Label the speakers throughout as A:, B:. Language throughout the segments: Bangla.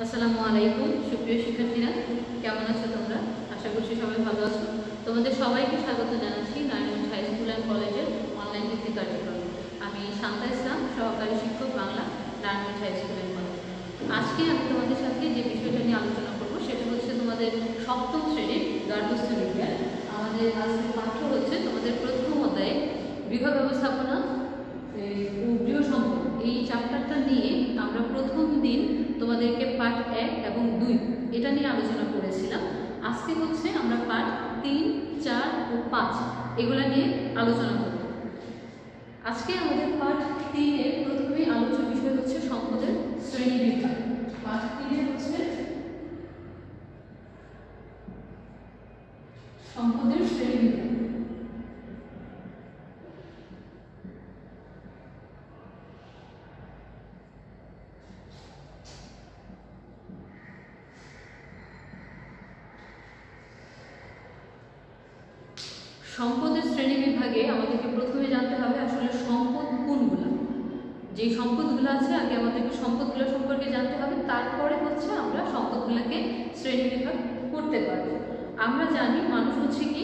A: আসসালামু আলাইকুম সুপ্রিয় শিক্ষার্থীরা, কেমন আছো তোমরা? আশা করছি সবাই ভালো আছো। তোমাদের সবাইকে স্বাগত জানাচ্ছি নারায়ণগঞ্জ হাই স্কুল অ্যান্ড কলেজের অনলাইন ভিত্তিক কার্যক্রমে। আমি শান্তা ইসলাম, সহকারী শিক্ষক Bangla, Narayanganj high school and college. আজকে আমি তোমাদের সাথে যে বিষয়টা নিয়ে আলোচনা করবো সেটা হচ্ছে তোমাদের সপ্তম শ্রেণীর গার্হস্থ্য বিজ্ঞান। আমাদের আজকের পাঠ্য হচ্ছে তোমাদের প্রথম অধ্যায়ে গৃহ ব্যবস্থাপনা ও গৃহ সম্পদ। এই চ্যাপ্টারটা নিয়ে আমরা প্রথম দিন তোমাদেরকে পার্ট 1 এবং 2 এটা নিয়ে আলোচনা করেছিলাম। আজকে হচ্ছে আমরা পার্ট 3, 4 ও 5 এগুলা নিয়ে আলোচনা করব। আজকে আমাদের পার্ট 3 এর প্রথমেই আলোচ্য বিষয় হচ্ছে সম্পদের শ্রেণীবিভাগ। পার্ট 3 এর হচ্ছে সম্পদের শ্রেণীবিভাগ। সম্পদের শ্রেণীবিভাগে আমাদেরকে প্রথমে জানতে হবে আসলে সম্পদ কোনগুলো। যে সম্পদগুলো আছে আগে আমাদেরকে সম্পদগুলো সম্পর্কে জানতে হবে, তারপরে হচ্ছে আমরা সম্পদগুলোকে শ্রেণীবিভাগ করতে পারবো। আমরা জানি মানুষ হচ্ছে কি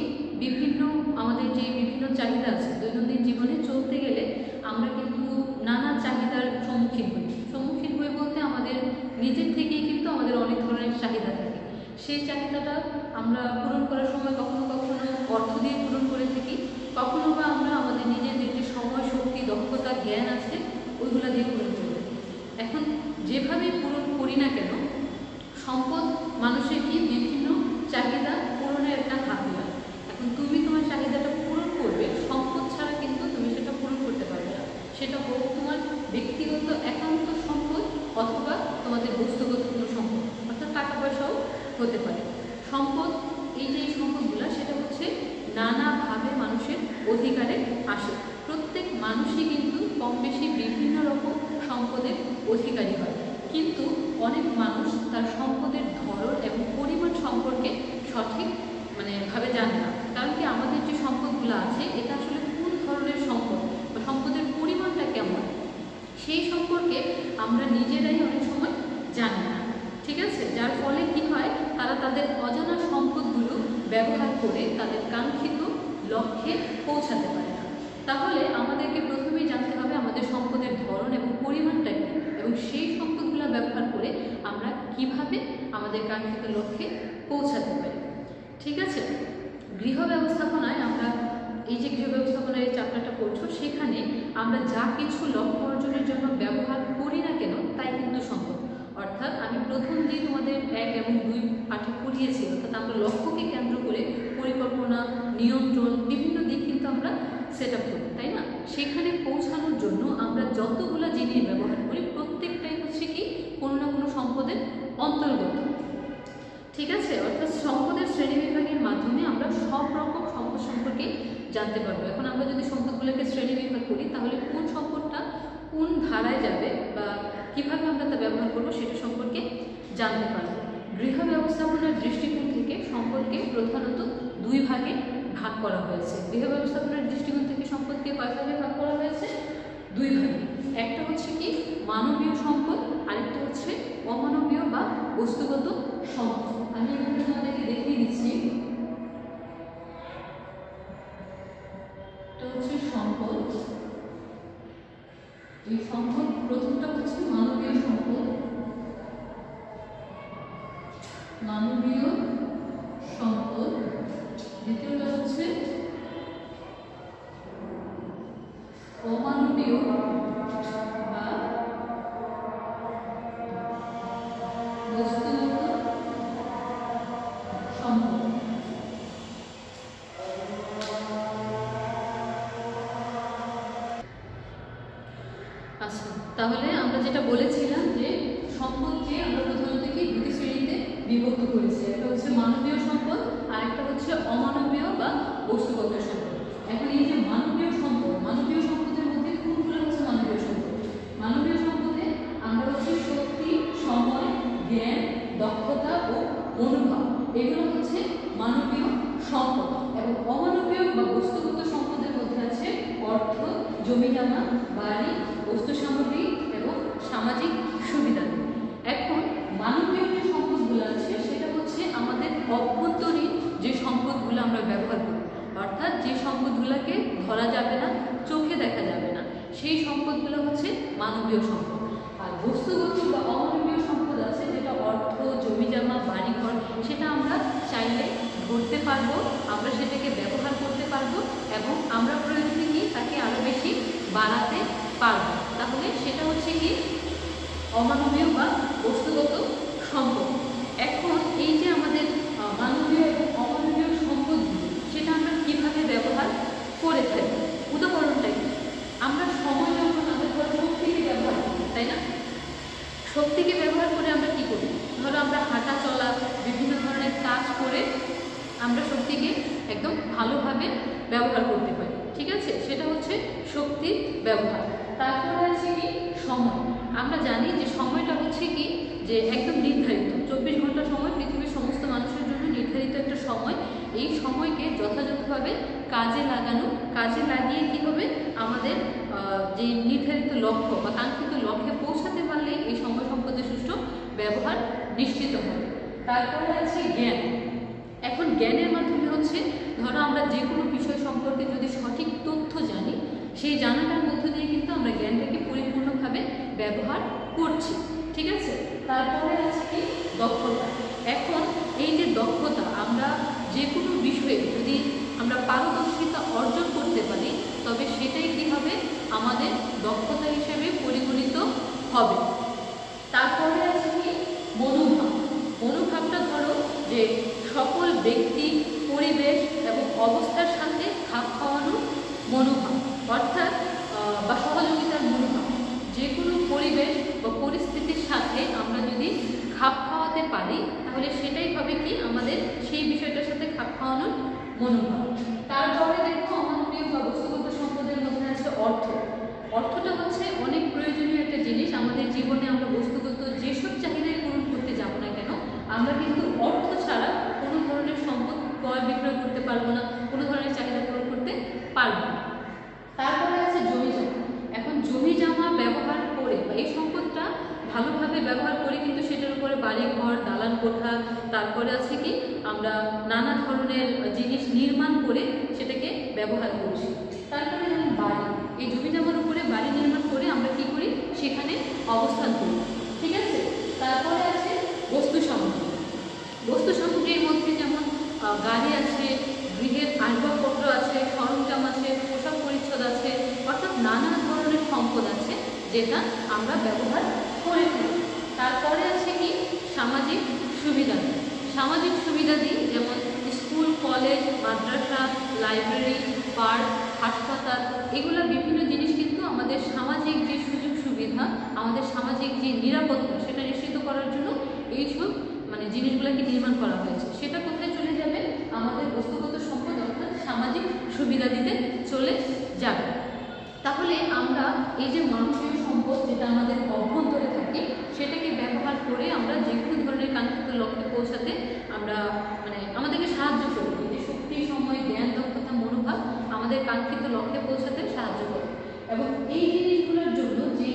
A: আমাদের যে বিভিন্ন চাহিদা আছে দৈনন্দিন জীবনে চলতে গেলে আমরা কিন্তু নানা চাহিদার সম্মুখীন হই বলতে আমাদের নিজের থেকেই কিন্তু আমাদের অনেক ধরনের চাহিদা থাকে। সেই চাহিদাটা আমরা পূরণ করার সময় কখনো কখনো অর্থ দিয়ে পূরণ করে থাকি, কখনো বা আমরা আমাদের নিজেদের যে সময়, শক্তি, দক্ষতা, জ্ঞান আছে ওইগুলো দিয়ে পূরণ করে থাকি। এখন যেভাবে পূরণ করি না কেন, সম্পদ মানুষের কি বিভিন্ন চাহিদা পূরণের একটা হাতিয়ার। এখন তুমি তোমার চাহিদাটা পূরণ করবে, সম্পদ ছাড়া কিন্তু তুমি সেটা পূরণ করতে পারবে না। সেটা হোক তোমার ব্যক্তিগত একান্ত সম্পদ অথবা তোমাদের বস্তুগত কোনো সম্পদ, অর্থাৎ টাকা পয়সাও হতে পারে। সম্পদ, এই যে সম্পদগুলো সেটা হচ্ছে নানাভাবে মানুষের অধিকারে আসে। প্রত্যেক মানুষই কিন্তু কম বেশি বিভিন্ন রকম সম্পদের অধিকারী হয়, কিন্তু অনেক মানুষ তার সম্পদের ধরন এবং পরিমাণ সম্পর্কে সঠিক ভাবে জানে না। কারণ কি, আমাদের যে সম্পদগুলো আছে এটা আসলে কোন ধরনের সম্পদ বা সম্পদের পরিমাণটা কেমন সেই সম্পর্কে আমরা নিজেরাই অনেক সময় জানি না। ঠিক আছে, যার ফলে কি হয়, তারা তাদের অজানা সম্পদগুলো ব্যবহার করে তাদের কাঙ্ক্ষিত লক্ষ্যে পৌঁছাতে পারে না। তাহলে আমাদেরকে প্রথমেই জানতে হবে আমাদের সম্পদের ধরন এবং পরিমাণটা কী, এবং সেই সম্পদগুলো ব্যবহার করে আমরা কিভাবে আমাদের কাঙ্ক্ষিত লক্ষ্যে পৌঁছাতে পারি। ঠিক আছে, গৃহ ব্যবস্থাপনায় আমরা এই যে গৃহ ব্যবস্থাপনার এই চ্যাপ্টারটা পড়ছো, সেখানে আমরা যা কিছু লক্ষ্য অর্জনের জন্য ব্যবহার করি না কেন তাই কিন্তু সম্পদ। অর্থাৎ আমি প্রথম যে তোমাদের 1 এবং 2 পাঠে পড়িয়েছি, অর্থাৎ আমরা লক্ষ্যকে কেন্দ্র করে পরিকল্পনা, নিয়ন্ত্রণ, বিভিন্ন দিক কিন্তু আমরা সেট আপ করি, তাই না? সেখানে পৌঁছানোর জন্য আমরা যতগুলো জিনিস ব্যবহার করি প্রত্যেকটাই হচ্ছে কি কোনো না কোনো সম্পদের অন্তর্গত। ঠিক আছে, অর্থাৎ সম্পদের শ্রেণীবিভাগের মাধ্যমে আমরা সব রকম সম্পদ সম্পর্কে জানতে পারবো। এখন আমরা যদি সম্পদগুলোকে শ্রেণীবিভাগ করি তাহলে কোন সম্পদটা কোন ধারায় যাবে বা কীভাবে আমরা তা ব্যবহার করবো সেটা সম্পর্কে জানতে পারবো। গৃহ ব্যবস্থাপনার দৃষ্টিকোণ থেকে সম্পদকে প্রধানত 2 ভাগে ভাগ করা হয়েছে। গৃহ ব্যবস্থাপনার দৃষ্টিকোণ থেকে সম্পদকে কয় ভাগে ভাগ করা হয়েছে? 2 ভাগে। একটা হচ্ছে কি মানবীয় সম্পদ, আরেকটা হচ্ছে অমানবীয় বা বস্তুগত সম্পদ। আমি এখানে তোমাদেরকে দেখিয়ে দিচ্ছি। এটা হচ্ছে সম্পদ। এই সম্পদ প্রথমটা হচ্ছে মানবীয় সম্পদ, মানবীয় সম্পদ। দ্বিতীয়টা হচ্ছে অমানবীয় বা বস্তুগত সম্পদ। আচ্ছা, তাহলে আমরা যেটা বলেছিলাম যে সম্পদকে আমরা প্রধানত কি 2টি শ্রেণীতে বিভক্ত করেছি। একটা হচ্ছে মানবীয় সম্পদ, আরেকটা হচ্ছে অমানবীয় বা বস্তুগত সম্পদ। এখন এই যে মানবীয় সম্পদের মধ্যে কোনগুলো হচ্ছে মানবীয় সম্পদ? মানবীয় সম্পদে আমরা হচ্ছে শক্তি, সময়, জ্ঞান, দক্ষতা ও মনোভাব, এগুলো হচ্ছে মানবীয় সম্পদ। এবং অমানবীয় বা বস্তুগত সম্পদের মধ্যে আছে অর্থ, জমিজমা, বাড়ি, বস্তু সামগ্রী এবং সামাজিক সুবিধা। এখন মানব মানবীয় সম্পদ। আর বস্তুগত বা অমানবীয় সম্পদ আছে যেটা অর্থ, জমিজমা, বাড়িঘর, সেটা আমরা চাইলে ধরতে পারবো, আমরা সেটাকে ব্যবহার করতে পারবো এবং আমরা প্রয়োজনে কি তাকে আরও বেশি বাড়াতে পারবো। তাহলে সেটা হচ্ছে কি অমানবীয় বা বস্তুগত সম্পদ। এখন এই যে আমাদের মানবীয় এবং অমানবীয় সম্পদগুলো সেটা আমরা কীভাবে ব্যবহার করে থাকি, উদাহরণটা কি, আমরা সময় যখন আমাদের শক্তিকে ব্যবহার করি, তাই না? শক্তিকে ব্যবহার করে আমরা কি করি? ধরো আমরা হাঁটা চলা, বিভিন্ন ধরনের কাজ করে আমরা শক্তিকে একদম ভালোভাবে ব্যবহার করতে পারি, ঠিক আছে? সেটা হচ্ছে শক্তির ব্যবহার। তারপরে আছে কি সময়। আমরা জানি যে সময়টা হচ্ছে কি যে একদম নির্ধারিত 24 ঘন্টা সময় পৃথিবীর সমস্ত মানুষের জন্য নির্ধারিত একটা সময়। এই সময়কে যথাযথভাবে কাজে লাগানো, কাজে লাগিয়ে কি হবে আমাদের যে নির্ধারিত লক্ষ্য বা কাঙ্ক্ষিত লক্ষ্যে পৌঁছাতে পারলে এই সময় সম্পদের সুষ্ঠু ব্যবহার নিশ্চিত হবে। তারপরে আছে জ্ঞান। এখন জ্ঞানের মাধ্যমে হচ্ছে ধরো আমরা যে কোনো বিষয় সম্পর্কে যদি সঠিক তথ্য জানি, সেই জানাটার মধ্য দিয়ে কিন্তু আমরা জ্ঞানটাকে পরিপূর্ণভাবে ব্যবহার করছি, ঠিক আছে? তারপরে আছে কি দক্ষতা। এখন এই যে দক্ষতা, আমরা যে কোনো বিষয়ে যদি আমরা পারদর্শিতা অর্জন করতে পারি তবে সেটাই কি হবে আমাদের দক্ষতা হিসেবে পরিগণিত হবে। তারপরে আছে কি মনোভাব। মনোভাবটা ধরো যে সকল ব্যক্তি, পরিবেশ এবং অবস্থার সাথে খাপ খাওয়ানো মনোভাব, অর্থাৎ বা সহযোগিতার মনোভাব। যে কোনো পরিবেশ বা পরিস্থিতির সাথে আমরা যদি খাপ খাওয়াতে পারি তাহলে সেটাই হবে কি আমাদের সেই বিষয়টার সাথে খাপ খাওয়ানোর মনোভাব। তারপরে দেখো অমানবীয় বা বস্তুগত সম্পদের মধ্যে আছে অর্থ। অর্থটা হচ্ছে অনেক প্রয়োজনীয় একটা জিনিস আমাদের জীবনে। আমরা বস্তুগত যেসব চাহিদাই পূরণ করতে যাব না কেন, আমরা কিন্তু অর্থ ছাড়া কোনো ধরনের সম্পদ ক্রয় বিক্রয় করতে পারবো না, কোনো ধরনের চাহিদা পূরণ করতে পারবো না। তারপরে আছে জমিজমা। এখন জমিজমা ব্যবহার করে বা এই সম্পদটা ভালোভাবে ব্যবহার করে কিন্তু সেটার উপরে বাড়ি ঘর, দালান কোঠা, তারপরে আছে কি আমরা নানা ধরনের জিনিস নির্মাণ করে সেটাকে ব্যবহার করছি। তারপরে যেমন বাড়ি, এই জমিজমার উপরে বাড়ি নির্মাণ করে আমরা কি করি সেখানে অবস্থান করি, ঠিক আছে? তারপরে আছে বস্তু সামগ্রী। বস্তু সামগ্রীর মধ্যে যেমন গাড়ি আছে, গৃহের আসবাবপত্র আছে, সরঞ্জাম আছে, পোশাক পরিচ্ছদ আছে, অর্থাৎ নানা ধরনের সম্পদ আছে যেটা আমরা ব্যবহার করে থাকি। তারপরে আছে কি সামাজিক সুবিধাদি। সামাজিক সুবিধাদি যেমন স্কুল, কলেজ, মাদ্রাসা, লাইব্রেরি, পার্ক, হাসপাতাল, এগুলো বিভিন্ন জিনিস কিন্তু আমাদের সামাজিক যে সুযোগ সুবিধা, আমাদের সামাজিক যে নিরাপত্তা সেটা নিশ্চিত করার জন্য এইসব জিনিসগুলোকে নির্মাণ করা হয়েছে। সেটা কোথায় চলে যাবে? আমাদের বস্তুগত সম্পদ অর্থাৎ সামাজিক সুবিধা দিতে চলে যাবে। তাহলে আমরা এই যে মানবীয় সম্পদ যেটা আমাদের অভ্যন্তরে থাকে সেটাকে ব্যবহার করে আমরা যে কোনো ধরনের কাঙ্ক্ষিত লক্ষ্যে পৌঁছাতে আমরা আমাদেরকে সাহায্য করবে। যে শক্তি, সময়, জ্ঞান, দক্ষতা, মনোভাব আমাদের কাঙ্ক্ষিত লক্ষ্যে পৌঁছাতে সাহায্য করবে। এবং এই জিনিসগুলোর জন্য যে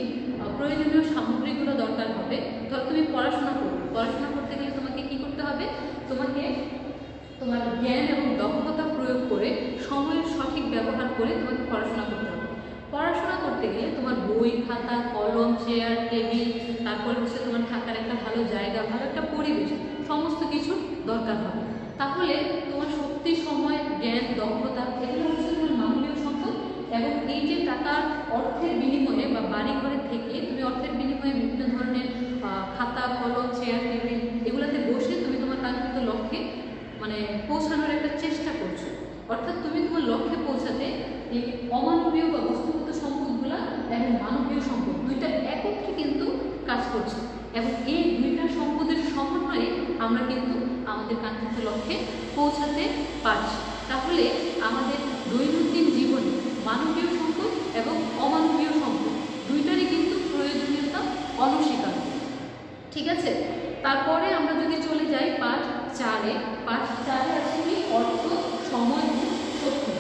A: প্রয়োজনীয় সামগ্রীগুলো দরকার হবে, ধর তুমি পড়াশোনা করবে, পড়াশোনা করতে গেলে তোমাকে কি করতে হবে? তোমাকে তোমার জ্ঞান এবং দক্ষতা প্রয়োগ করে সময়ের সঠিক ব্যবহার করে তোমাকে পড়াশোনা করতে হবে। পড়াশোনা করতে গেলে তোমার বই, খাতা, কলম, চেয়ার, টেবিল, তারপরে হচ্ছে তোমার থাকার একটা ভালো জায়গা, ভালো একটা পরিবেশ, সমস্ত কিছু দরকার হবে। তাহলে তোমার শক্তি, সময়, জ্ঞান, দক্ষতা এগুলো হচ্ছে তোমার মানবীয় সম্পদ। এবং এই যে টাকার অর্থের বিনিময়ে বা বাড়ি ঘরে থেকে তুমি অর্থের বিনিময়ে বিভিন্ন ধরনের খাতা, কলম, চেয়ার, টেবিল এগুলোতে বসে তুমি তোমার কাঙ্ক্ষিত লক্ষ্যে পৌঁছানোর একটা চেষ্টা করছো। অর্থাৎ তুমি তোমার লক্ষ্যে পৌঁছাতে এই অমানবীয় বা বস্তুগত সম্পদগুলা এবং মানবীয় সম্পদ দুইটা একত্রে কিন্তু কাজ করছে। এবং এই দুইটা সম্পদের সমন্বয়ে আমরা কিন্তু আমাদের কাঙ্ক্ষিত লক্ষ্যে পৌঁছাতে পারছি। তাহলে আমাদের দৈনন্দিন জীবনে মানবীয় সম্পদ এবং অমানবীয় সম্পদ দুইটারই কিন্তু প্রয়োজনীয়তা অনস্বীকার্য, ঠিক আছে? তারপরে আমরা যদি চলে যাই পাঠ 4-এ, পাঠ 4-এ আছে কি অর্থ, সময় ও শক্তি।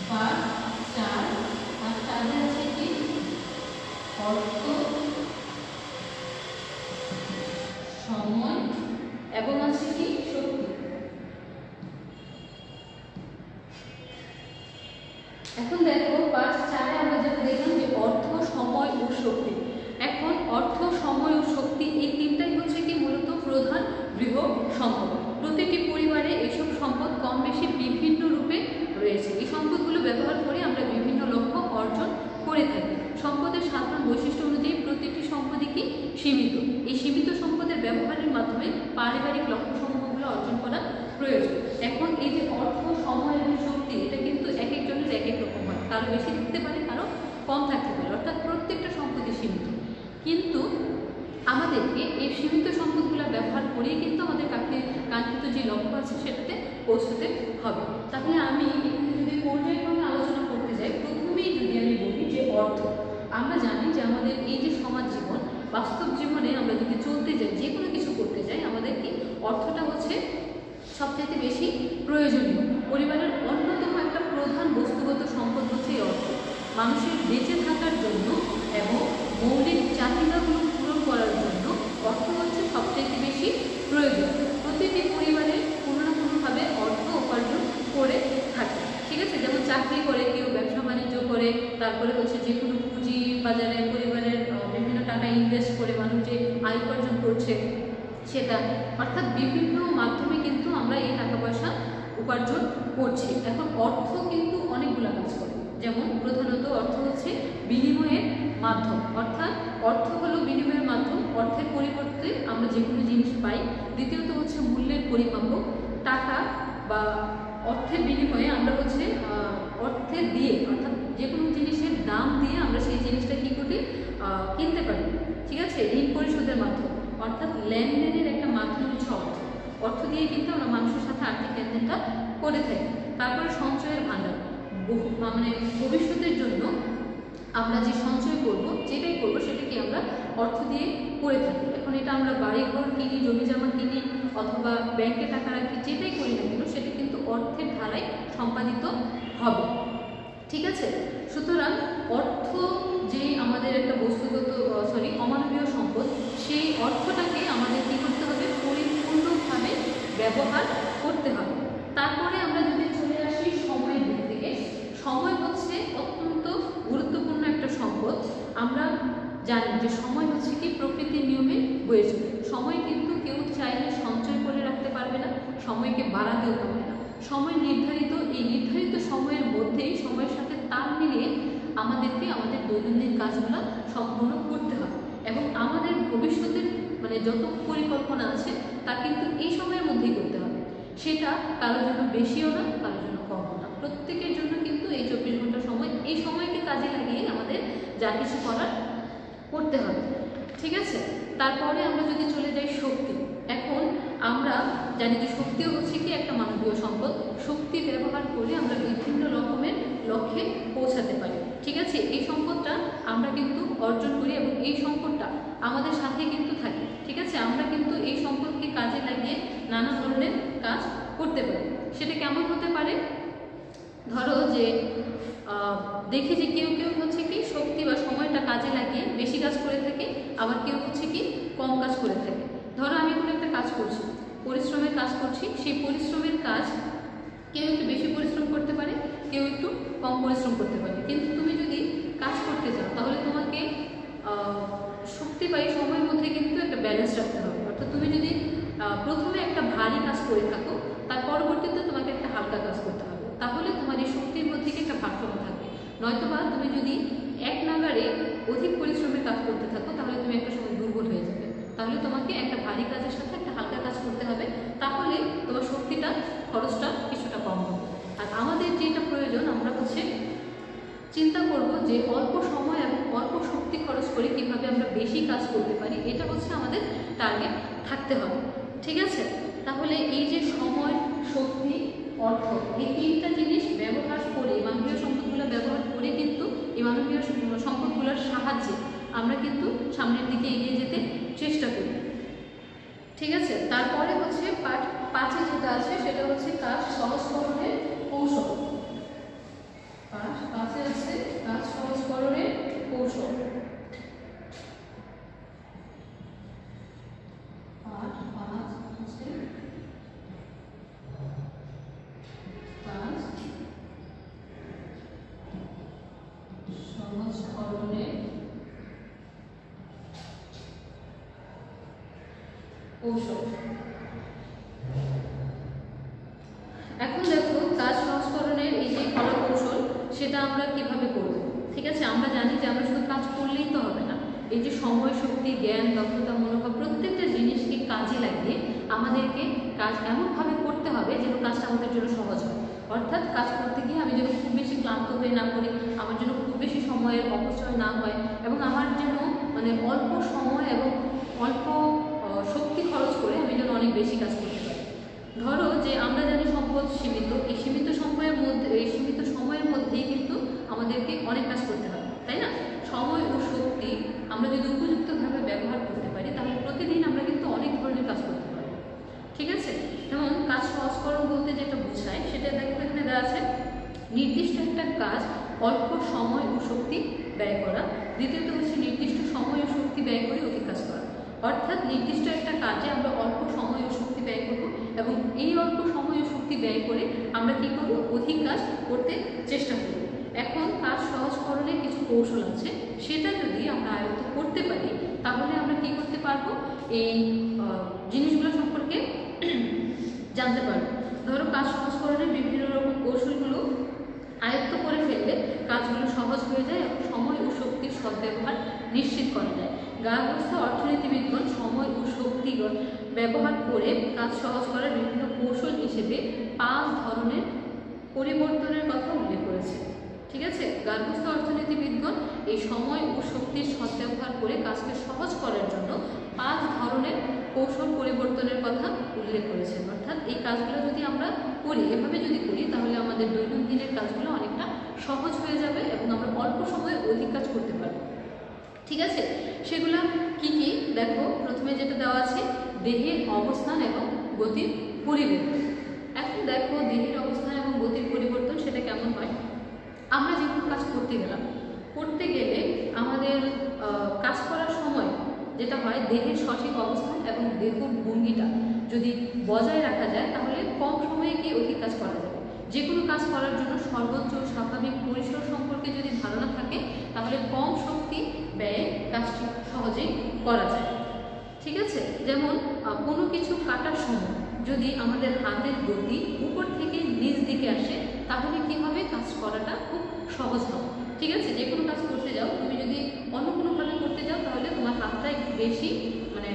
A: পাঠ 4, পাঠ 4-এ আছে কি অর্থ, সময় এবং আছে কি শক্তি। এখন দেখো পাঠ 4-এ আমরা যেটা দেখলাম ও শক্তি। এখন অর্থ, সময় ও শক্তি এই তিনটাই হচ্ছে কি মূলত প্রধান বৃহৎ সম্পদ। প্রতিটি পরিবারে এসব সম্পদ কম বেশি বিভিন্ন রূপে রয়েছে। এই সম্পদগুলো ব্যবহার করে আমরা বিভিন্ন লক্ষ্য অর্জন করে থাকি। সম্পদের সাধারণ বৈশিষ্ট্য অনুযায়ী প্রতিটি সম্পদই কি সীমিত। এই সীমিত সম্পদের ব্যবহারের মাধ্যমে পারিবারিক লক্ষ্যসমূহগুলো অর্জন করা প্রয়োজন। এখন এই যে অর্থ, সময় এবং শক্তি, এটা কিন্তু এক একজনের এক এক রকম হয়, কারো বেশি থাকতে পারে, কারো কম থাকতে পারে, অর্থাৎ প্রত্যেকটা সম্পদই সীমিত। কিন্তু আমাদেরকে এই সীমিত সম্পদগুলো ব্যবহার করেই কিন্তু আমাদের কাঙ্ক্ষিত যে লক্ষ্য আছে সেটাতে পৌঁছতে হবে। তাহলে আমি যদি পর্যায়ক্রমে আলোচনা করতে যাই, প্রথমেই যদি আমি বলি যে অর্থ, আমরা জানি যে আমাদের এই যে সমাজ জীবন, বাস্তব জীবনে আমরা যদি চলতে যাই, যে কোনো কিছু করতে যাই, আমাদের কি অর্থটা হচ্ছে সবচেয়ে বেশি প্রয়োজনীয়। পরিবারের অন্যতম একটা প্রধান বস্তুগত সম্পদ হচ্ছে এই অর্থ। মানুষের বেঁচে থাকার জন্য এবং মৌলিক চাহিদাগুলো পূরণ করার জন্য অর্থ হচ্ছে সবচেয়ে বেশি প্রয়োজন। প্রতিটি পরিবারে কোনো না কোনোভাবে অর্থ উপার্জন করে থাকে, ঠিক আছে। যেমন চাকরি করে, কেউ ব্যবসা বাণিজ্য করে, তারপরে হচ্ছে যে কোনো পুঁজি বাজারে পরিবারের বিভিন্ন টাকা ইনভেস্ট করে মানুষ যে আয় উপার্জন করছে সেটা, অর্থাৎ বিভিন্ন মাধ্যমে কিন্তু আমরা এই টাকা পয়সা উপার্জন করছি। এখন অর্থ কিন্তু অনেকগুলো কাজ করে। যেমন প্রধানত অর্থ হচ্ছে বিনিময়ের মাধ্যম, অর্থাৎ অর্থ হলো বিনিময়ের মাধ্যম। অর্থের পরিবর্তে আমরা যে কোনো জিনিস পাই। দ্বিতীয়ত হচ্ছে মূল্যের পরিমাপ, টাকা বা অর্থের বিনিময়ে আমরা হচ্ছে অর্থের দিয়ে, অর্থাৎ যে কোনো জিনিসের দাম দিয়ে আমরা সেই জিনিসটা কী করি, কিনতে পারি, ঠিক আছে। ঋণ পরিশোধের মাধ্যম, অর্থাৎ লেনদেনের একটা মাধ্যম হচ্ছে অর্থ। অর্থ দিয়ে কিন্তু আমরা মানুষের সাথে আর্থিক লেনদেনটা করে থাকি। তারপরে সঞ্চয়ের ভাণ্ডার, মানে ভবিষ্যতের জন্য আমরা যে সঞ্চয় করব, যেটাই করবো সেটা কি আমরা অর্থ দিয়ে করে থাকি। এখন এটা আমরা বাড়িঘর কিনি, জমি জমা কিনি, অথবা ব্যাংকে টাকা রাখি, যেটাই করি না কেন সেটা কিন্তু অর্থের ধারায় সম্পাদিত হবে, ঠিক আছে। সুতরাং অর্থ যে আমাদের একটা বস্তুগত অমানবীয় সম্পদ, সেই অর্থটাকে আমাদের কী করতে হবে, পরিপূর্ণভাবে ব্যবহার করতে হবে। তারপরে আমরা যদি চলে আসি সময়ের দিক থেকে, সময় হচ্ছে অত্যন্ত গুরুত্বপূর্ণ একটা সম্পদ। আমরা জানি যে সময় হচ্ছে কি প্রকৃতির নিয়মে বয়ে চলে। সময় কিন্তু কেউ চাইলে সঞ্চয় করে রাখতে পারবে না, সময়কে বাড়াতেও পারবে না। সময় নির্ধারিত, এই নির্ধারিত সময়ের মধ্যেই সময়ের সাথে তাল মিলিয়ে আমাদেরকে আমাদের দৈনন্দিন কাজগুলো সম্পূর্ণ করতে হবে। এবং আমাদের ভবিষ্যতের মানে যত পরিকল্পনা আছে তা কিন্তু এই সময়ের মধ্যেই করতে হবে। সেটা কারোর জন্য বেশিও না, কারোর জন্য কমও না, প্রত্যেকের জন্য কিন্তু এই 24 ঘন্টা সময়, এই সময়কে কাজে লাগিয়ে আমাদের যা কিছু করার করতে হবে, ঠিক আছে। তারপরে আমরা যদি চলে যাই শক্তি, এখন আমরা জানি যে শক্তিও হচ্ছে কি একটা মানবীয় সম্পদ। শক্তি ব্যবহার করে আমরা বিভিন্ন রকমের লক্ষ্যে পৌঁছাতে পারি, ঠিক আছে। এই সম্পদটা আমরা কিন্তু অর্জন করি এবং এই সম্পদটা আমাদের সাথে কিন্তু থাকে, ঠিক আছে। আমরা কিন্তু এই সম্পদকে কাজে লাগিয়ে নানা ধরনের কাজ করতে পারি। সেটা কেমন হতে পারে, ধরো যে দেখি যে কেউ কেউ হচ্ছে কি শক্তি বা সময়টা কাজে লাগিয়ে বেশি কাজ করে থাকে, আবার কেউ হচ্ছে কি কম কাজ করে থাকে। ধরো আমি কোনো একটা কাজ করছি, পরিশ্রমের কাজ করছি, সেই পরিশ্রমের কাজ কেউ একটু বেশি পরিশ্রম করতে পারে, কেউ একটু কম পরিশ্রম করতে পারে। কিন্তু তুমি যদি কাজ করতে চাও তাহলে তোমাকে শক্তি বা সময়ের মধ্যে কিন্তু একটা ব্যালেন্স রাখতে হবে। অর্থাৎ তুমি যদি প্রথমে একটা ভারী কাজ করে থাকো, তার পরবর্তীতে তোমাকে একটা হালকা কাজ করতে হবে, তাহলে তোমার এই শক্তির মধ্যে একটা ভারসাম্য থাকবে। নয়তোবা তুমি যদি এক নাগারে অধিক পরিশ্রমের কাজ করতে থাকো তাহলে তুমি একটা সময় দুর্বল হয়ে যাবে। তাহলে তোমাকে একটা ভারী কাজের সাথে একটা হালকা কাজ করতে হবে, তাহলে তোমার শক্তিটা, খরচটা কিছুটা কম হবে। আর আমাদের যেটা প্রয়োজন, আমরা হচ্ছে চিন্তা করব যে অল্প সময় এবং অল্প শক্তি খরচ করে কীভাবে আমরা বেশি কাজ করতে পারি, এটা হচ্ছে আমাদের টার্গেট থাকতে হবে, ঠিক আছে। তাহলে এই যে সময়, শক্তি, অর্থ, এই তিনটা জিনিস ব্যবহার করে, মানবীয় সম্পদগুলো ব্যবহার করে কিন্তু এই মানবীয় সম্পদগুলোর সাহায্যে আমরা কিন্তু সামনের দিকে এগিয়ে যেতে চেষ্টা করি, ঠিক আছে। তারপরে হচ্ছে পার্ট 5-এ যেটা আছে সেটা হচ্ছে কাজ সহজকরণের কৌশল। পার্ট 5-এ আছে কাজ সহজকরণের কৌশল। পার্ট 5 হচ্ছে কাজ সহজকরণের কৌশল। এখন দেখো কাজ সহজকরণের এই যে কলা কৌশল সেটা আমরা কিভাবে করব। ঠিক আছে, আমরা জানি যে আমরা শুধু কাজ করলেই তো হবে না, এই যে সময়, শক্তি, জ্ঞান, দক্ষতা, মনোভাব প্রত্যেকটা জিনিসকে কাজে লাগিয়ে আমাদেরকে কাজ এমনভাবে করতে হবে যেন কাজটা আমাদের জন্য সহজ হয়। অর্থাৎ কাজ করতে গিয়ে আমি যেন খুব বেশি ক্লান্ত হয়ে না পড়ি, আমার জন্য খুব বেশি সময়ের অপচয় না হয়, এবং আমার যেন মানে অল্প সময় এবং অল্প শক্তি খরচ করে আমি যেন অনেক বেশি কাজ করতে পারি। ধরো যে আমরা জানি সম্পদ সীমিত, এই সীমিত সময়ের মধ্যেই কিন্তু আমাদেরকে অনেক কাজ করতে হবে, তাই না? সময় ও শক্তি আমরা যদি উপযুক্তভাবে ব্যবহার করতে পারি তাহলে প্রতিদিন আমরা কিন্তু অনেক ধরনের কাজ করতে পারি। ঠিক আছে, যেমন কাজ সহজকরণ বলতে যেটা বোঝায় সেটা দেখো এখানে দেওয়া আছে, নির্দিষ্ট একটা কাজ অল্প সময় ও শক্তি ব্যয় করা। দ্বিতীয়ত হচ্ছে নির্দিষ্ট সময় ও শক্তি ব্যয় করে অধিক কাজ করা। অর্থাৎ নির্দিষ্ট একটা কাজে আমরা অল্প সময় ও শক্তি ব্যয় করব, এবং এই অল্প সময় ও শক্তি ব্যয় করে আমরা কি করব, অধিক কাজ করতে চেষ্টা করব। এখন কাজ সহজকরণের কিছু কৌশল আছে, সেটা যদি আমরা আয়ত্ত করতে পারি তাহলে আমরা কি করতে পারবো, এই জিনিসগুলো সম্পর্কে জানতে পারবো। ধরো কাজ সহজকরণের বিভিন্ন রকম কৌশলগুলো আয়ত্ত করে ফেললে কাজগুলো সহজ হয়ে যায় এবং সময় ও শক্তির সদ্ব্যবহার নিশ্চিত করা যায়। গার্হস্থ অর্থনীতিবিদগণ সময় ও শক্তি ব্যবহার করে কাজ সহজ করার বিভিন্ন কৌশল হিসেবে 5 ধরনের পরিবর্তনের কথা উল্লেখ করেছে। ঠিক আছে, গার্হস্থ্য অর্থনীতিবিদগণ এই সময় ও শক্তির সদ্ব্যবহার করে কাজকে সহজ করার জন্য 5 ধরনের কৌশল পরিবর্তনের কথা উল্লেখ করেছেন। অর্থাৎ এই কাজগুলো যদি আমরা করি, এভাবে যদি করি, তাহলে আমাদের দৈনন্দিনের কাজগুলো অনেকটা সহজ হয়ে যাবে এবং আমরা অল্প সময়ে অধিক কাজ করতে পারবো। ঠিক আছে, সেগুলো কি কি দেখো, প্রথমে যেটা দেওয়া আছে দেহের অবস্থান এবং গতির পরিবর্তন। এখন দেখো দেহের অবস্থান এবং গতির পরিবর্তন সেটা কেমন হয়। আমরা যে কোনো কাজ করতে গেলে আমাদের কাজ করার সময় যেটা হয়, দেহের সঠিক অবস্থান এবং দেহ ভঙ্গিটা যদি বজায় রাখা যায় তাহলে কম সময়ে কি অধিক কাজ করা যাবে। যে কোনো কাজ করার জন্য সর্বোচ্চ স্বাভাবিক পরিসর সম্পর্কে যদি ধারণা থাকে তাহলে কম শক্তি ব্যয়ে কাজটি সহজেই করা যায়। ঠিক আছে, যেমন কোনো কিছু কাটার সময় যদি আমাদের হাতের গতি উপর থেকে নিচ দিকে আসে তাহলে কি হবে, কাজ করাটা খুব সহজ হবে। ঠিক আছে, যে কোনো কাজ করতে যাও, তুমি যদি অন্য কোনোভাবে করতে যাও তাহলে তোমার হাতটা একটু বেশি মানে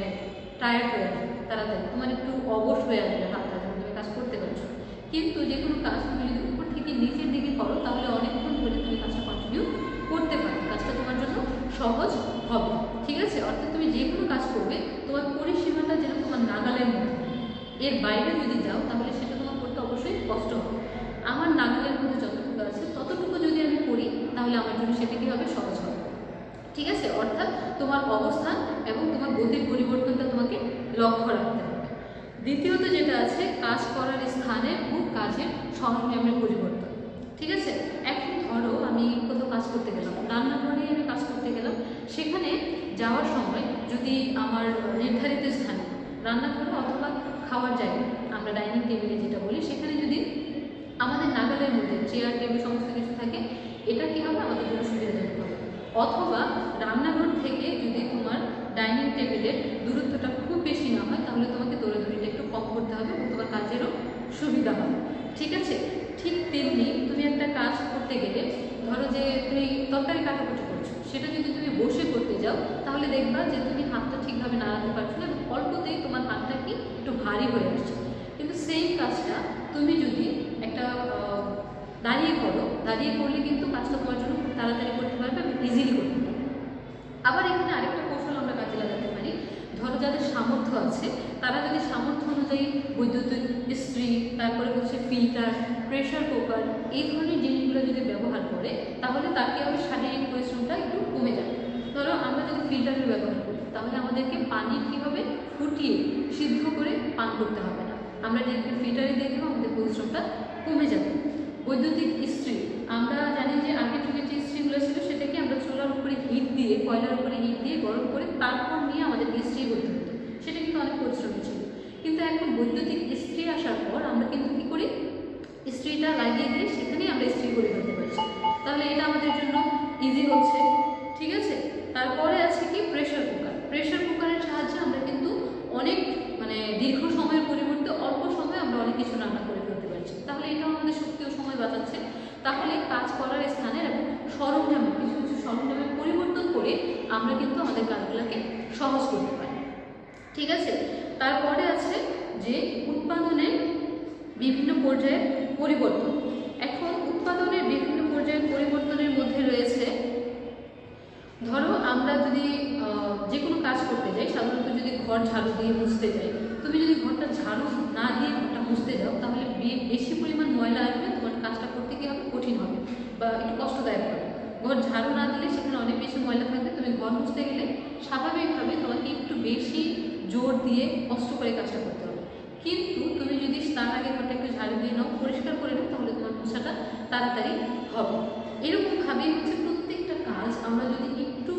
A: টায়ার্ড হয়ে যাবে, তাড়াতাড়ি তোমার একটু অবশ হয়ে আসবে হাতটা যখন তুমি কাজ করতে পারছো। কিন্তু যে কোনো কাজ তুমি যদি উপর থেকে নিচের দিকে করো তাহলে অনেকক্ষণ ধরে তুমি কাজটা কন্টিনিউ করতে পারো, কাজটা তোমার জন্য সহজ হবে। ঠিক আছে, অর্থাৎ তুমি যে কোনো কাজ করবে তোমার পরিসীমাটা যেন তোমার নাগালের মধ্যে, এর বাইরে যদি যাও তাহলে সেটা তোমার করতে অবশ্যই কষ্ট হবে। আমার নাগালের মধ্যে যতটুকু আছে ততটুকু যদি আমি করি তাহলে আমার জন্য সেটা কী হবে, সহজ হবে। ঠিক আছে, অর্থাৎ তোমার অবস্থান এবং তোমার গতির পরিবর্তনটা তোমাকে লক্ষ্য রাখতে হবে। দ্বিতীয়ত যেটা আছে কাজ করার স্থানের ও কাজের সরঞ্জামের পরিবর্তন। ঠিক আছে, এখন ধরো আমি কোথাও কাজ করতে গেলাম, রান্নাঘরে আমি কাজ করতে গেলাম, সেখানে যাওয়ার সময় যদি আমার নির্ধারিত স্থানে রান্নাঘরে অথবা খাওয়ার জায়গা, আমরা ডাইনিং টেবিলে যেটা বলি, সেখানে যদি আমাদের নাগালের মধ্যে চেয়ার টেবিল সমস্ত কিছু থাকে, এটা কী হবে, আমাদের জন্য সুবিধাজনক হবে। অথবা রান্নাঘর থেকে যদি তোমার ডাইনিং টেবিলের দূরত্বটা খুব বেশি না হয় তাহলে তোমাকে দৌড়াদৌড়িটা একটু কম করতে হবে এবং তোমার কাজেরও সুবিধা হবে। ঠিক আছে, ঠিক তেমনি তুমি একটা কাজ করতে গেলে, ধরো যে তুমি তরকারি কাটাকুটি করছো, সেটা যদি তুমি বসে করতে যাও তাহলে দেখবা যে তুমি হাতটা ঠিকভাবে নাড়াতে পারছো না এবং অল্পতেই তোমার হাতটা কি একটু ভারী হয়ে আসছে। কিন্তু সেই কাজটা তুমি যদি একটা দাঁড়িয়ে করো, দাঁড়িয়ে করলে কিন্তু কাজটা তোমার জন্য খুব তাড়াতাড়ি করতে পারবে এবং ইজিলি করতে পারবে। আবার এখানে আরেকটা কৌশল আমরা কাজে লাগাতে পারি। ধরো যাদের সামর্থ্য আছে তারা যদি সামর্থ্য অনুযায়ী বৈদ্যুতিক ইস্ত্রি, তারপরে হচ্ছে ফিল্টার, প্রেশার কুকার, এই ধরনের জিনিসগুলো যদি ব্যবহার করে তাহলে তার কি হবে, শারীরিক পরিশ্রমটা একটু কমে যাবে। ধরো আমরা যদি ফিল্টারের ব্যবহার করি তাহলে আমাদেরকে পানি কীভাবে ফুটিয়ে সিদ্ধ করে পান করতে হবে না, আমরা যদি ফিল্টারে দিয়ে দেবো আমাদের পরিশ্রমটা কমে যাবে। বৈদ্যুতিক ইস্ত্রি, আমরা জানি যে আগে যুগে যে ইস্ত্রিগুলো ছিল সেটাকে আমরা চুলার উপরে হিট দিয়ে, কয়লার উপরে হিট দিয়ে গরম করে তারপর নিয়ে আমাদের ইস্ত্রি করতে হতো, সেটা কিন্তু অনেক পরিশ্রমী ছিল। কিন্তু এখন বৈদ্যুতিক ইস্ত্রি আসার পর আমরা কিন্তু কী করি, ইস্ত্রিটা লাগিয়ে দিয়ে সেখানেই আমরা ইস্ত্রি করে ফেলতে পারছি, তাহলে এটা আমাদের জন্য ইজি হচ্ছে। ঠিক আছে, তারপরে আছে কি প্রেশার কুকার। প্রেশার কুকারের সাহায্যে আমরা কিন্তু অনেক কাজ করার স্থানের এবং সরঞ্জামের কিছু কিছু সরঞ্জামের পরিবর্তন করে আমরা কিন্তু আমাদের কাজগুলোকে সহজ করতে পারি। ঠিক আছে, তারপরে আছে যে উৎপাদনের বিভিন্ন পর্যায়ের পরিবর্তন। এখন উৎপাদনের বিভিন্ন পর্যায়ের পরিবর্তনের মধ্যে রয়েছে, ধরো আমরা যদি যে কোনো কাজ করতে যাই, সাধারণত যদি ঘর ঝাড়ু দিয়ে মুছতে যাই, তুমি যদি ঘরটা ঝাড়ু না দিয়ে ঘরটা মুছতে যাও তাহলে বেশি পরিমাণ ময়লা আসবে, তোমার কাজটা করতে গিয়ে হবে কঠিন হবে বা একটু কষ্টদায়ক হবে। ঘর ঝাড়ু না দিলে সেখানে অনেক বেশি ময়লা থাকবে, তুমি ঘর মুছতে গেলে স্বাভাবিকভাবে তোমাকে একটু বেশি জোর দিয়ে কষ্ট করে কাজটা করতে হবে। কিন্তু তুমি যদি তার আগে ঘরটা একটু ঝাড়ু দিয়ে নাও, পরিষ্কার করে নাও, তাহলে তোমার মোছাটা তাড়াতাড়ি হবে। এরকমভাবেই হচ্ছে প্রত্যেকটা কাজ আমরা যদি একটু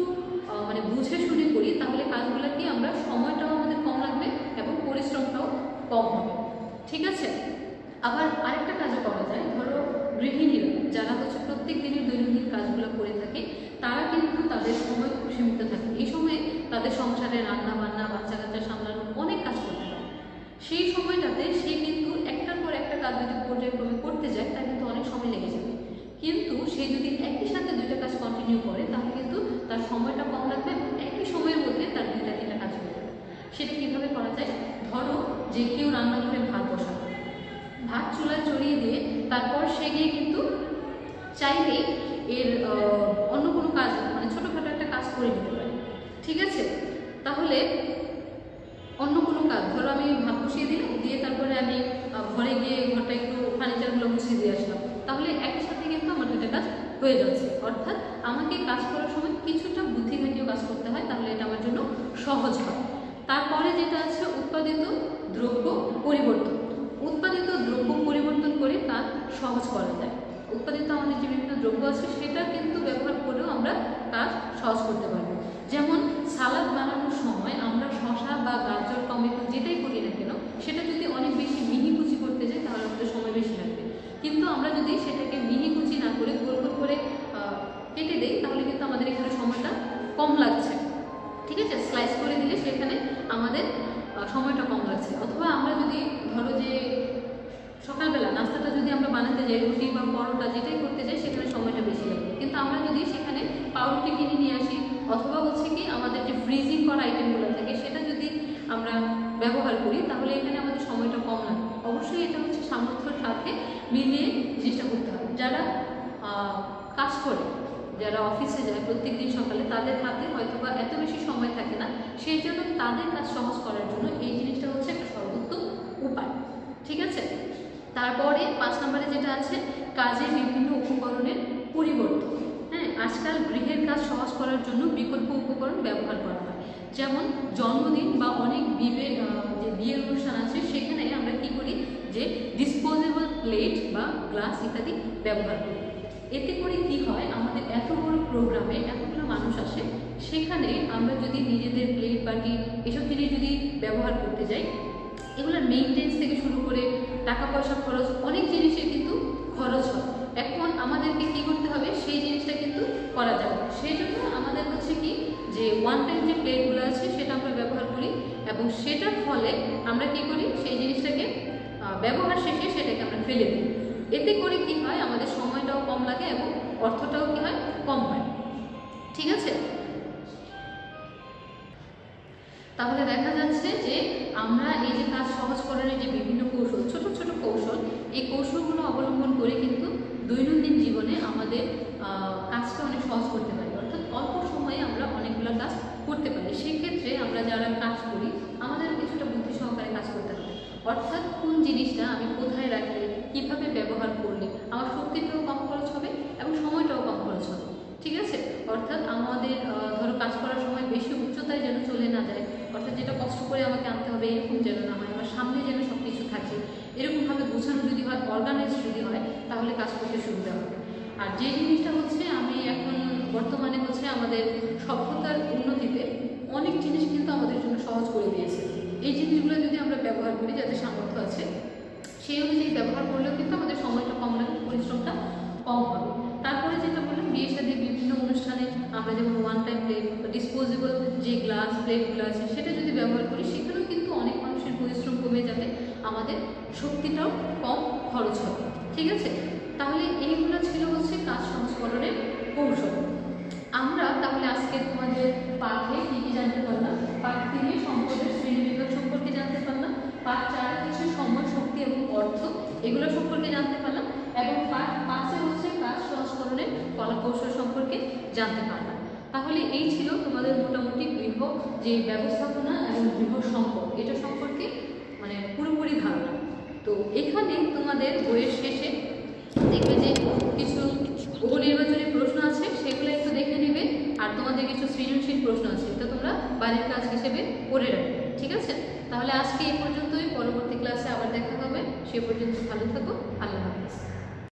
A: মানে বুঝে শুনে করি তাহলে কাজগুলো কি আমরা সময়টাও আমাদের কম লাগবে এবং পরিশ্রমটাও কম হবে। ঠিক আছে, আবার আরেকটা কাজও করা যায়, ধরো গৃহিণীরা যারা হচ্ছে প্রত্যেক দিনের দৈনন্দিন কাজগুলো করে থাকে তারা কিন্তু তাদের সময় খুব সীমিত থাকে। এই সময়ে তাদের সংসারে রান্না বান্না, বাচ্চা কাচ্চা সামলানো অনেক কাজ করতে হয়। সেই সময়টাতে সে কিন্তু একটার পর একটা কাজ যদি পর্যায়ক্রমে করতে যায় তার কিন্তু অনেক সময় লেগে যাবে। কিন্তু সে যদি একই সাথে দুইটা কাজ কন্টিনিউ করে তাহলে কিন্তু তার সময়টা কম লাগবে এবং একই সময়ের মধ্যে তার দুইটা তিনটা কাজ হয়ে যাবে। সেটা কীভাবে করা যায়, ধরো যে কেউ রান্নাঘরে ভাত বসাবে, ভাত চুলায় চড়িয়ে দিয়ে তারপর সে গিয়ে কিন্তু চাইলেই এর অন্য কোনো কাজ মানে ছোটোখাটো একটা কাজ করে নিতে পারে। ঠিক আছে, তাহলে অন্য কোনো কাজ, ধরো আমি ভাত বসিয়ে দিলাম, দিয়ে তারপরে আমি ঘরে গিয়ে ঘরটা একটু ফার্নিচারগুলো মুছিয়ে দিয়ে আসলাম, তাহলে একই সাথে কিন্তু আমার দুটো কাজ হয়ে যাচ্ছে। অর্থাৎ আমাকে কাজ করার সময় কিছুটা বুদ্ধি খাটিয়ে কাজ করতে হয়, তাহলে এটা আমার জন্য সহজ হয়। তারপরে যেটা আছে উৎপাদিত দ্রব্য পরিবর্তন। উৎপাদিত দ্রব্য পরিবর্তন করে কাজ সহজ করা যায়। উৎপাদিত আমাদের যে বিভিন্ন দ্রব্য আছে সেটা কিন্তু ব্যবহার করেও আমরা কাজ সহজ করতে পারবো। যেমন সালাদ বানানোর সময় আমরা শসা বা গাজর, টমেটো যেটাই করি না কেন সেটা যদি অনেক বেশি মিহি কুচি করতে যাই তাহলে আমাদের সময় বেশি লাগবে। কিন্তু আমরা যদি সেটাকে মিহি কুচি না করে গোল গোল করে কেটে দিই তাহলে কিন্তু আমাদের এখানে সময়টা কম লাগছে। ঠিক আছে, স্লাইস করে দিলে সেখানে আমাদের সময়টা কম লাগছে। অথবা আমরা যদি ধরো যে সকালবেলা নাস্তাটা যদি আমরা বানাতে যাই, রুটি বা পরোটা যেটাই করতে যাই সেখানে সময়টা বেশি লাগবে। কিন্তু আমরা যদি সেখানে পাউরুটি কিনে নিয়ে আসি অথবা হচ্ছে কি আমাদের যে ফ্রিজিং করা আইটেমগুলো থাকে সেটা যদি আমরা ব্যবহার করি তাহলে এখানে আমাদের সময়টা কম লাগবে। অবশ্যই এটা হচ্ছে সামর্থ্যের সাথে মিলিয়ে জিনিসটা করতে হবে। যারা কাজ করে, যারা অফিসে যায় প্রত্যেক দিন সকালে, তাদের হাতে হয়তো বা এত বেশি সময় থাকে না, সেই জন্য তাদের কাজ সহজ করার জন্য এই জিনিসটা হচ্ছে একটা সর্বোত্তম উপায়। ঠিক আছে, তারপরে 5 নম্বরে যেটা আছে কাজের বিভিন্ন উপকরণের পরিবর্তন। হ্যাঁ, আজকাল গৃহের কাজ সহজ করার জন্য বিকল্প উপকরণ ব্যবহার করা হয়। যেমন জন্মদিন বা অনেক যে বিয়ের অনুষ্ঠান আছে সেখানে আমরা কি করি যে ডিসপোজেবল প্লেট বা গ্লাস ইত্যাদি ব্যবহার করি। এতে করে কি হয়, আমাদের এত বড় প্রোগ্রামে এতগুলো মানুষ আসে, সেখানে আমরা যদি নিজেদের প্লেট বাটি এসব জিনিস যদি ব্যবহার করতে যাই, এগুলোর মেইনটেন্স থেকে শুরু করে টাকা পয়সা খরচ, অনেক জিনিসের কিন্তু খরচ হয়। এখন আমাদেরকে কি করতে হবে, সেই জিনিসটা কিন্তু করা যাবে। সেই জন্য আমাদের হচ্ছে কি যে ওয়ান টাইম যে প্লেটগুলো আছে সেটা আমরা ব্যবহার করি এবং সেটার ফলে আমরা কি করি, সেই জিনিসটাকে ব্যবহার শেষে সেটাকে আমরা ফেলে দিই। এতে করে কি হয়, আমাদের সময়টাও কম লাগে এবং অর্থটাও কি হয়, কম হয়। ঠিক আছে, তাহলে দেখা যাচ্ছে যে আমরা এই যে কাজ সহজকরণের যে বিভিন্ন কৌশল, ছোট ছোট কৌশল, এই কৌশলগুলো অবলম্বন করে কিন্তু দৈনন্দিন জীবনে আমাদের কাজটা অনেক সহজ করতে পারি। অর্থাৎ অল্প সময়ে আমরা অনেকগুলো কাজ করতে পারি। সেক্ষেত্রে আমরা যারা কাজ করি আমাদের কিছুটা বুদ্ধি সহকারে কাজ করতে হবে। অর্থাৎ কোন জিনিসটা আমি কোথায় রাখলে, কীভাবে ব্যবহার করলে আমার শক্তিটাও কম খরচ হবে এবং সময়টাও কম খরচ হবে। ঠিক আছে, অর্থাৎ আমাদের ধরো কাজ করার সময় বেশি উচ্চতায় যেন চলে না যায়, অর্থাৎ যেটা কষ্ট করে আমাকে আনতে হবে এরকম যেন না হয়, আমার সামনে যেন সব কিছু থাকে, এরকমভাবে গোছানো যদি হয়, অর্গানাইজ যদি হয়, তাহলে কাজ করতে সুবিধা হবে। আর যে জিনিসটা হচ্ছে আমি এখন বর্তমানে হচ্ছে আমাদের সভ্যতার উন্নতিতে অনেক জিনিস কিন্তু আমাদের জন্য সহজ করে দিয়েছে। এই জিনিসগুলো যদি আমরা ব্যবহার করি, যাদের সামর্থ্য আছে সেই অনুযায়ী ব্যবহার করলেও কিন্তু আমাদের সময়টা কম লাগবে, পরিশ্রমটা কম হবে। তারপরে যেটা বললাম, বিয়ে শাদী বিভিন্ন অনুষ্ঠানে আমরা যেমন ওয়ান টাইম প্লেট, ডিসপোজেবল যে গ্লাস প্লেটগুলো আছে সেটা যদি ব্যবহার করি, সেখানেও কিন্তু অনেক মানুষের পরিশ্রম কমে যাবে, আমাদের শক্তিটাও কম খরচ হবে। ঠিক আছে, তাহলে এইগুলো ছিল হচ্ছে কাজ সংস্করণের কৌশল। আমরা তাহলে আজকে তোমাদের পাঠে কি কি জানতে পারলাম? পাঠ 3 সম্পদের শ্রেণীবিভাগ সম্পর্কে জানতে পারলাম, পাঠ 4 হচ্ছে সময়, শক্তি এবং অর্থ এগুলো সম্পর্কে জানতে পারলাম, এবং পাঠ 5 হচ্ছে কাজ সংস্করণের কলা কৌশল সম্পর্কে জানতে পারলাম। তাহলে এই ছিল তোমাদের মোটামুটি গৃহ যে ব্যবস্থাপনা এবং গৃহ সম্পদ এটা সম্পর্কে মানে পুরোপুরি ধারণা। তো এখানে তোমাদের বইয়ের শেষে দেখবে যে কিছু বহু নির্বাচনী প্রশ্ন আছে, সেগুলো একটু দেখে নেবে, আর তোমাদের কিছু সৃজনশীল প্রশ্ন আছে, এটা তোমরা বাড়ির কাজ হিসেবে করে রাখবে, ঠিক আছে? তাহলে আজকে এই পর্যন্তই, পরবর্তী ক্লাসে আবার দেখা হবে, সে পর্যন্ত ভালো থাকো, আল্লাহ হাফেজ।